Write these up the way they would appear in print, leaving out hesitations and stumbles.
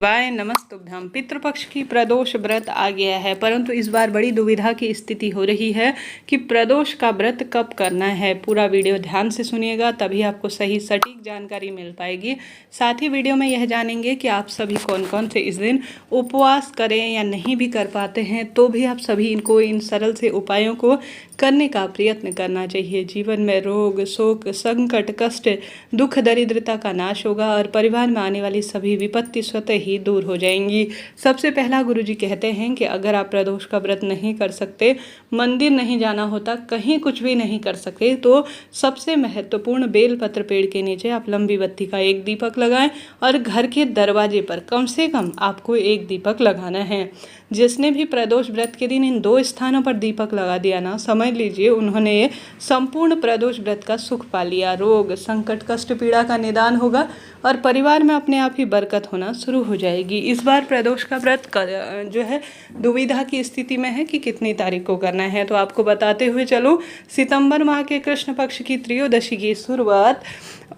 वाय नमस्तुभ्यम। पितृपक्ष की प्रदोष व्रत आ गया है, परंतु इस बार बड़ी दुविधा की स्थिति हो रही है कि प्रदोष का व्रत कब करना है। पूरा वीडियो ध्यान से सुनिएगा, तभी आपको सही सटीक जानकारी मिल पाएगी। साथ ही वीडियो में यह जानेंगे कि आप सभी कौन कौन से इस दिन उपवास करें या नहीं भी कर पाते हैं तो भी आप सभी इन सरल से उपायों को करने का प्रयत्न करना चाहिए। जीवन में रोग, शोक, संकट, कष्ट, दुख, दरिद्रता का नाश होगा और परिवार में आने वाली सभी विपत्ति स्वतः ही दूर हो जाएंगी। सबसे पहला गुरुजी कहते हैं कि अगर आप प्रदोष का व्रत नहीं कर सकते, मंदिर नहीं जाना होता, कहीं कुछ भी नहीं कर सकते, तो सबसे महत्वपूर्ण बेलपत्र पेड़ के नीचे आप लंबी बत्ती का एक दीपक लगाएं और घर के दरवाजे पर कम से कम आपको एक दीपक लगाना है। जिसने भी प्रदोष व्रत के दिन इन 2 स्थानों पर दीपक लगा दिया ना, समझ लीजिए उन्होंने संपूर्ण प्रदोष व्रत का सुख पा लिया। रोग, संकट, कष्ट, पीड़ा का निदान होगा और परिवार में अपने आप ही बरकत होना शुरू हो जाएगी। इस बार प्रदोष का व्रत जो है दुविधा की स्थिति में है कि कितनी तारीख को करना है, तो आपको बताते हुए चलो। सितंबर माह के कृष्ण पक्ष की त्रयोदशी की शुरुआत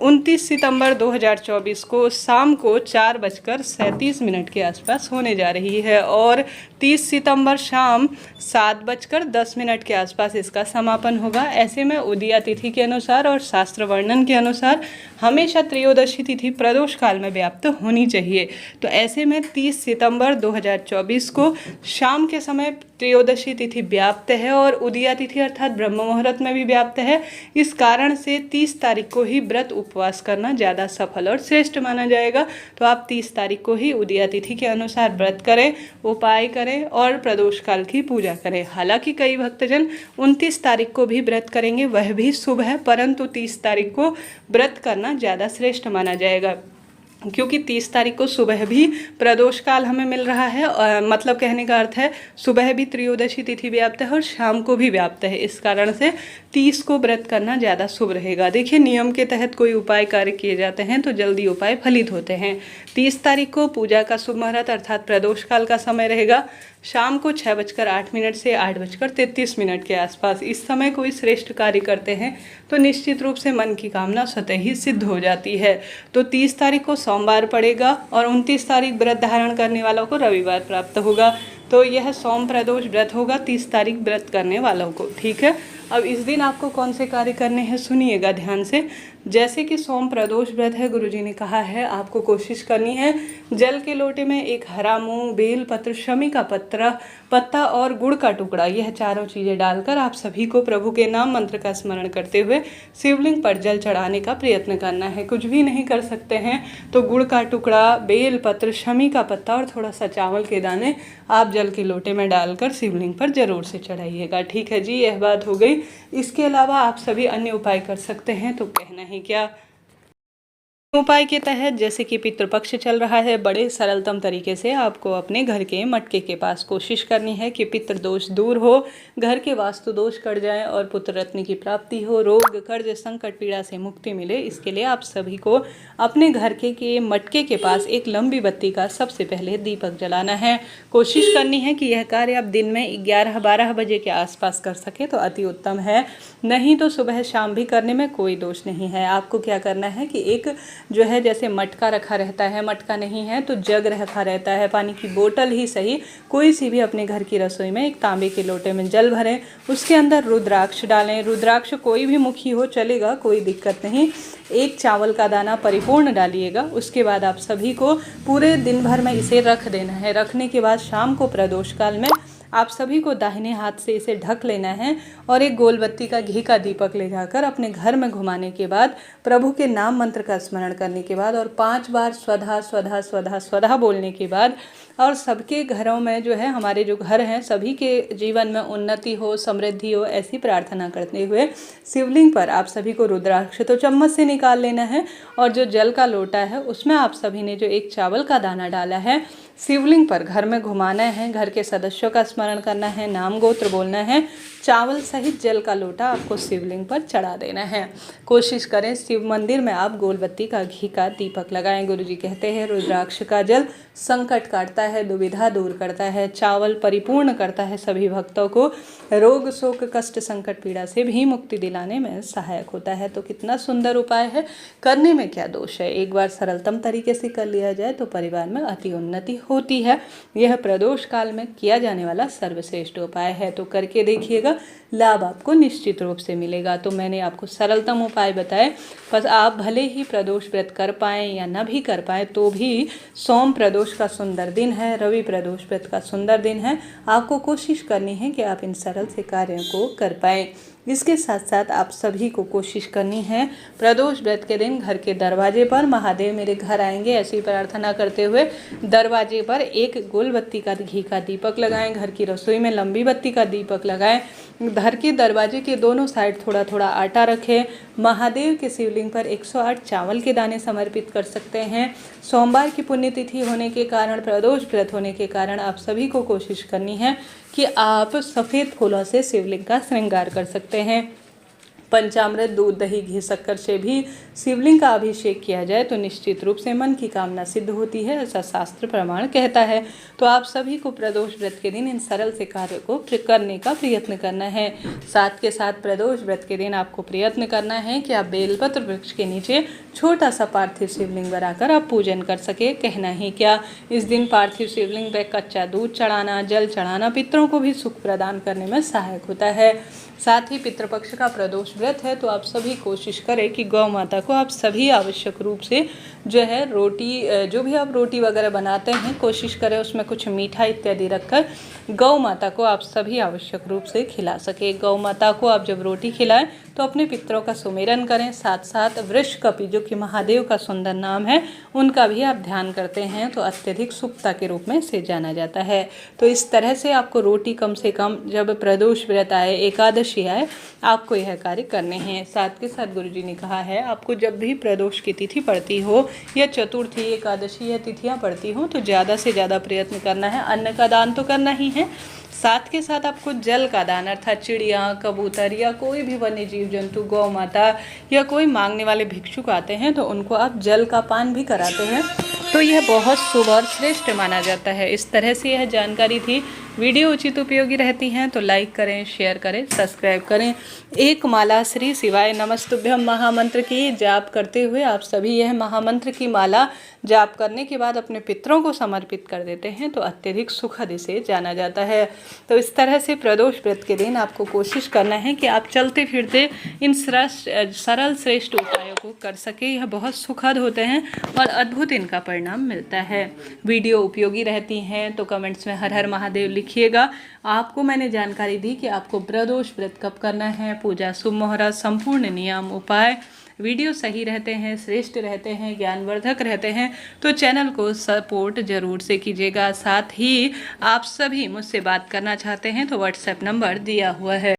29 सितंबर 2024 को शाम को 4:37 के आसपास होने जा रही है और 30 सितंबर शाम 7:10 के आसपास इसका समापन होगा। ऐसे में उदया तिथि के अनुसार और शास्त्र वर्णन के अनुसार हमेशा त्रयोदशी तिथि प्रदोष काल में व्याप्त होनी चाहिए। तो ऐसे में 30 सितंबर 2024 को शाम के समय त्रयोदशी तिथि व्याप्त है और उदया तिथि अर्थात ब्रह्म मुहूर्त में भी व्याप्त है। इस कारण से 30 तारीख को ही व्रत उपवास करना ज़्यादा सफल और श्रेष्ठ माना जाएगा। तो आप 30 तारीख को ही उदया तिथि के अनुसार व्रत करें, उपाय करें और प्रदोष काल की पूजा करें। हालांकि कई भक्तजन 29 तारीख को भी व्रत करेंगे, वह भी शुभ है, परंतु 30 तारीख को व्रत करना ज़्यादा श्रेष्ठ माना जाएगा, क्योंकि 30 तारीख को सुबह भी प्रदोष काल हमें मिल रहा है। मतलब कहने का अर्थ है सुबह भी त्रयोदशी तिथि व्याप्त है और शाम को भी व्याप्त है। इस कारण से 30 को व्रत करना ज़्यादा शुभ रहेगा। देखिए, नियम के तहत कोई उपाय कार्य किए जाते हैं तो जल्दी उपाय फलित होते हैं। 30 तारीख को पूजा का शुभ मुहूर्त अर्थात प्रदोष काल का समय रहेगा शाम को 6:08 से 8:33 के आसपास। इस समय कोई श्रेष्ठ कार्य करते हैं तो निश्चित रूप से मन की कामना स्वतः ही सिद्ध हो जाती है। तो 30 तारीख को सोमवार पड़ेगा और 29 तारीख व्रत धारण करने वालों को रविवार प्राप्त होगा। तो यह सोम प्रदोष व्रत होगा 30 तारीख व्रत करने वालों को। ठीक है, अब इस दिन आपको कौन से कार्य करने हैं सुनिएगा ध्यान से। जैसे कि सोम प्रदोष व्रत है, गुरुजी ने कहा है आपको कोशिश करनी है जल के लोटे में एक हरा मूंग, बेल पत्र, शमी का पत्ता और गुड़ का टुकड़ा, यह चारों चीज़ें डालकर आप सभी को प्रभु के नाम मंत्र का स्मरण करते हुए शिवलिंग पर जल चढ़ाने का प्रयत्न करना है। कुछ भी नहीं कर सकते हैं तो गुड़ का टुकड़ा, बेल पत्र, शमी का पत्ता और थोड़ा सा चावल के दाने आप जल के लोटे में डालकर शिवलिंग पर जरूर से चढ़ाइएगा। ठीक है जी, यह बात हो गई। इसके अलावा आप सभी अन्य उपाय कर सकते हैं, तो कहना ही क्या। उपाय के तहत जैसे कि पितृपक्ष चल रहा है, बड़े सरलतम तरीके से आपको अपने घर के मटके के पास कोशिश करनी है कि पितृ दोष दूर हो, घर के वास्तु दोष कट जाए और पुत्र रत्न की प्राप्ति हो, रोग, कर्ज, संकट, पीड़ा से मुक्ति मिले। इसके लिए आप सभी को अपने घर के मटके के पास एक लंबी बत्ती का सबसे पहले दीपक जलाना है। कोशिश करनी है कि यह कार्य आप दिन में 11-12 बजे के आसपास कर सके तो अति उत्तम है, नहीं तो सुबह शाम भी करने में कोई दोष नहीं है। आपको क्या करना है कि एक जो है जैसे मटका रखा रहता है, मटका नहीं है तो जग रखा रहता है, पानी की बोतल ही सही, कोई सी भी अपने घर की रसोई में एक तांबे के लोटे में जल भरें, उसके अंदर रुद्राक्ष डालें। रुद्राक्ष कोई भी मुखी हो चलेगा, कोई दिक्कत नहीं। एक चावल का दाना परिपूर्ण डालिएगा। उसके बाद आप सभी को पूरे दिन भर में इसे रख देना है। रखने के बाद शाम को प्रदोष काल में आप सभी को दाहिने हाथ से इसे ढक लेना है और एक गोल बत्ती का घी का दीपक ले जाकर अपने घर में घुमाने के बाद प्रभु के नाम मंत्र का स्मरण करने के बाद और 5 बार स्वधा स्वधा स्वधा स्वधा बोलने के बाद और सबके घरों में जो है, हमारे जो घर हैं सभी के जीवन में उन्नति हो, समृद्धि हो, ऐसी प्रार्थना करते हुए शिवलिंग पर आप सभी को रुद्राक्ष तो चम्मच से निकाल लेना है और जो जल का लोटा है उसमें आप सभी ने जो एक चावल का दाना डाला है शिवलिंग पर घर में घुमाना है, घर के सदस्यों का स्मरण करना है, नाम गोत्र बोलना है, चावल सहित जल का लोटा आपको शिवलिंग पर चढ़ा देना है। कोशिश करें शिव मंदिर में आप गोलबत्ती का घी का दीपक लगाएं। गुरुजी कहते हैं रुद्राक्ष का जल संकट काटता है, दुविधा दूर करता है, चावल परिपूर्ण करता है, सभी भक्तों को रोग शोक कष्ट संकट पीड़ा से भी मुक्ति दिलाने में सहायक होता है। तो कितना सुंदर उपाय है, करने में क्या दोष है। एक बार सरलतम तरीके से कर लिया जाए तो परिवार में अति उन्नति होती है। यह प्रदोष काल में किया जाने वाला सर्वश्रेष्ठ उपाय है, तो करके देखिएगा, लाभ आपको निश्चित रूप से मिलेगा। तो मैंने आपको सरलतम उपाय बताए, बस आप भले ही प्रदोष व्रत कर पाएँ या न भी कर पाएँ तो भी सोम प्रदोष का सुंदर दिन है, रवि प्रदोष व्रत का सुंदर दिन है, आपको कोशिश करनी है कि आप इन सरल से कार्यों को कर पाएँ। इसके साथ साथ आप सभी को कोशिश करनी है प्रदोष व्रत के दिन घर के दरवाजे पर महादेव मेरे घर आएंगे ऐसी प्रार्थना करते हुए दरवाजे पर एक गोल बत्ती का घी का दीपक लगाएं। घर की रसोई में लंबी बत्ती का दीपक लगाएं। घर के दरवाजे के दोनों साइड थोड़ा थोड़ा आटा रखें। महादेव के शिवलिंग पर 108 चावल के दाने समर्पित कर सकते हैं। सोमवार की पुण्यतिथि होने के कारण, प्रदोष व्रत होने के कारण आप सभी को कोशिश करनी है कि आप सफ़ेद फूलों से शिवलिंग का श्रृंगार कर सकते हैं। पंचामृत, दूध, दही, घी, शक्कर से भी शिवलिंग का अभिषेक किया जाए तो निश्चित रूप से मन की कामना सिद्ध होती है, ऐसा शास्त्र प्रमाण कहता है। तो आप सभी को प्रदोष व्रत के दिन इन सरल से कार्य को करने का प्रयत्न करना है। साथ के साथ प्रदोष व्रत के दिन आपको प्रयत्न करना है कि आप बेलपत्र वृक्ष के नीचे छोटा सा पार्थिव शिवलिंग बनाकर आप पूजन कर सके। कहना ही क्या, इस दिन पार्थिव शिवलिंग पर कच्चा दूध चढ़ाना, जल चढ़ाना पितरों को भी सुख प्रदान करने में सहायक होता है। साथ ही पितृपक्ष का प्रदोष व्रत है तो आप सभी कोशिश करें कि गौ माता को आप सभी आवश्यक रूप से जो है रोटी, जो भी आप रोटी वगैरह बनाते हैं, कोशिश करें उसमें कुछ मीठा इत्यादि रखकर गौ माता को आप सभी आवश्यक रूप से खिला सके। गौ माता को आप जब रोटी खिलाएं तो अपने पितरों का सुमिरन करें। साथ साथ वृषकपि जो कि महादेव का सुंदर नाम है, उनका भी आप ध्यान करते हैं तो अत्यधिक शुभता के रूप में इसे जाना जाता है। तो इस तरह से आपको रोटी कम से कम जब प्रदोष व्रत आए, एकादशी आए, आपको यह कार्य करने हैं। साथ के साथ गुरुजी ने कहा है आपको जब भी प्रदोष की तिथि पड़ती हो या चतुर्थी, एकादशी या तिथियां पड़ती हो तो ज़्यादा से ज़्यादा प्रयत्न करना है। अन्न का दान तो करना ही है, साथ के साथ आपको जल का दान अर्थात चिड़िया, कबूतर या कोई भी वन्य जीव जंतु, गौ माता या कोई मांगने वाले भिक्षुक आते हैं तो उनको आप जल का पान भी कराते हैं तो यह बहुत शुभ और श्रेष्ठ माना जाता है। इस तरह से यह जानकारी थी। वीडियो उचित उपयोगी रहती हैं तो लाइक करें, शेयर करें, सब्सक्राइब करें। एक माला श्री शिवाय नमस्तुभ्यम महामंत्र की जाप करते हुए आप सभी यह महामंत्र की माला जाप करने के बाद अपने पितरों को समर्पित कर देते हैं तो अत्यधिक सुखद इसे जाना जाता है। तो इस तरह से प्रदोष व्रत के दिन आपको कोशिश करना है कि आप चलते फिरते इन सरल श्रेष्ठ उपायों को कर सके। यह बहुत सुखद होते हैं और अद्भुत इनका परिणाम मिलता है। वीडियो उपयोगी रहती हैं तो कमेंट्स में हर हर महादेव लिखिएगा। आपको मैंने जानकारी दी कि आपको प्रदोष व्रत कब करना है, पूजा शुभ मुहूर्त, संपूर्ण नियम उपाय वीडियो सही रहते हैं, श्रेष्ठ रहते हैं, ज्ञानवर्धक रहते हैं तो चैनल को सपोर्ट जरूर से कीजिएगा। साथ ही आप सभी मुझसे बात करना चाहते हैं तो व्हाट्सएप नंबर दिया हुआ है।